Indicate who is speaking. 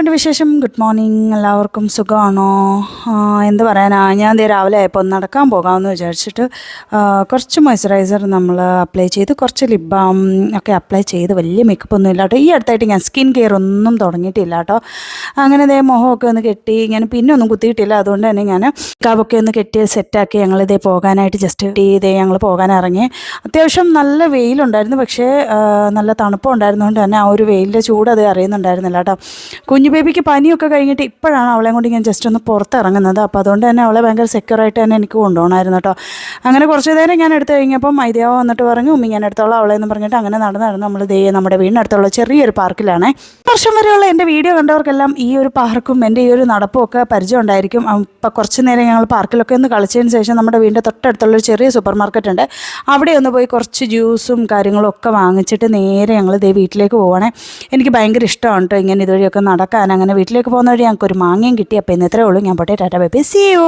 Speaker 1: എന്തൊക്കെയുണ്ട് വിശേഷം? Good morning. എല്ലാവർക്കും സുഖമാണോ? എന്ത് പറയാനാ, ഞാൻ ദേ രാവിലെ ആയപ്പോൾ ഒന്ന് നടക്കാൻ പോകാമെന്ന് വിചാരിച്ചിട്ട് കുറച്ച് മോയ്സ്ചറൈസർ നമ്മൾ അപ്ലൈ ചെയ്ത്, കുറച്ച് ലിപ് ബാം ഒക്കെ അപ്ലൈ ചെയ്ത്, വലിയ മേക്കപ്പ് ഒന്നും ഇല്ല കേട്ടോ. ഈ അടുത്തായിട്ട് ഞാൻ സ്കിൻ കെയർ ഒന്നും തുടങ്ങിയിട്ടില്ല കേട്ടോ. അങ്ങനെ ദേ മുഖമൊക്കെ ഒന്ന് കെട്ടി, ഞാൻ പിന്നെ ഒന്നും കുത്തിയിട്ടില്ല. അതുകൊണ്ട് തന്നെ ഞാൻ കാവൊക്കെ ഒന്ന് കെട്ടി സെറ്റാക്കി ഞങ്ങളിതേ പോകാനായിട്ട് ജസ്റ്റ് ഇതേ ഞങ്ങൾ പോകാൻ ഇറങ്ങി. അത്യാവശ്യം നല്ല വെയിലുണ്ടായിരുന്നു, പക്ഷേ നല്ല തണുപ്പുണ്ടായിരുന്നതുകൊണ്ട് തന്നെ ആ ഒരു വെയിലിൻ്റെ ചൂട് അത് അറിയുന്നുണ്ടായിരുന്നില്ല കേട്ടോ. കുഞ്ഞു ബേബിക്ക് പനിയൊക്കെ കഴിഞ്ഞിട്ട് ഇപ്പോഴാണ് അവളെ കൊണ്ട് ഞാൻ ജസ്റ്റ് ഒന്ന് പുറത്തിറങ്ങുന്നത്. അപ്പോൾ അതുകൊണ്ട് തന്നെ അവളെ ഭയങ്കര സെക്യൂറായിട്ട് തന്നെ എനിക്ക് കൊണ്ടുപോകണമായിരുന്നു കേട്ടോ. അങ്ങനെ കുറച്ച് നേരം ഞാൻ എടുത്ത് കഴിഞ്ഞപ്പം മൈദയാവ് വന്നിട്ട് പറഞ്ഞു, ഉമ്മി ഞാൻ എടുത്തോളാം അവളെ എന്ന് പറഞ്ഞിട്ട് അങ്ങനെ നടന്ന് നമ്മൾ നമ്മുടെ വീടിനടുത്തുള്ള ചെറിയൊരു പാർക്കിലാണ്. വർഷം വരെയുള്ള എൻ്റെ വീഡിയോ കണ്ടവർക്കെല്ലാം ഈ ഒരു പാർക്കും എൻ്റെ ഈ ഒരു നടപ്പും ഒക്കെ പരിചയം ഉണ്ടായിരിക്കും. അപ്പോൾ കുറച്ച് നേരം ഞങ്ങൾ പാർക്കിലൊക്കെ ഒന്ന് കളിച്ചതിന് ശേഷം നമ്മുടെ വീടിൻ്റെ തൊട്ടടുത്തുള്ളൊരു ചെറിയ സൂപ്പർ മാർക്കറ്റ് ഉണ്ട്, അവിടെ ഒന്ന് പോയി കുറച്ച് ജ്യൂസും കാര്യങ്ങളും ഒക്കെ വാങ്ങിച്ചിട്ട് നേരെ ഞങ്ങൾ വീട്ടിലേക്ക് പോവുകയാണെ. എനിക്ക് ഭയങ്കര ഇഷ്ടമാണ് കേട്ടോ ഇങ്ങനെ ഇതുവഴിയൊക്കെ നടക്കാൻ. അങ്ങനെ വീട്ടിലേക്ക് പോകുന്ന വഴി ഞങ്ങൾക്ക് ഒരു മാങ്ങയും കിട്ടി. അപ്പോൾ ഇന്ന് ഇത്രയേ ഉള്ളൂ. ഞാൻ പോട്ടെ, tata bye bye, see U.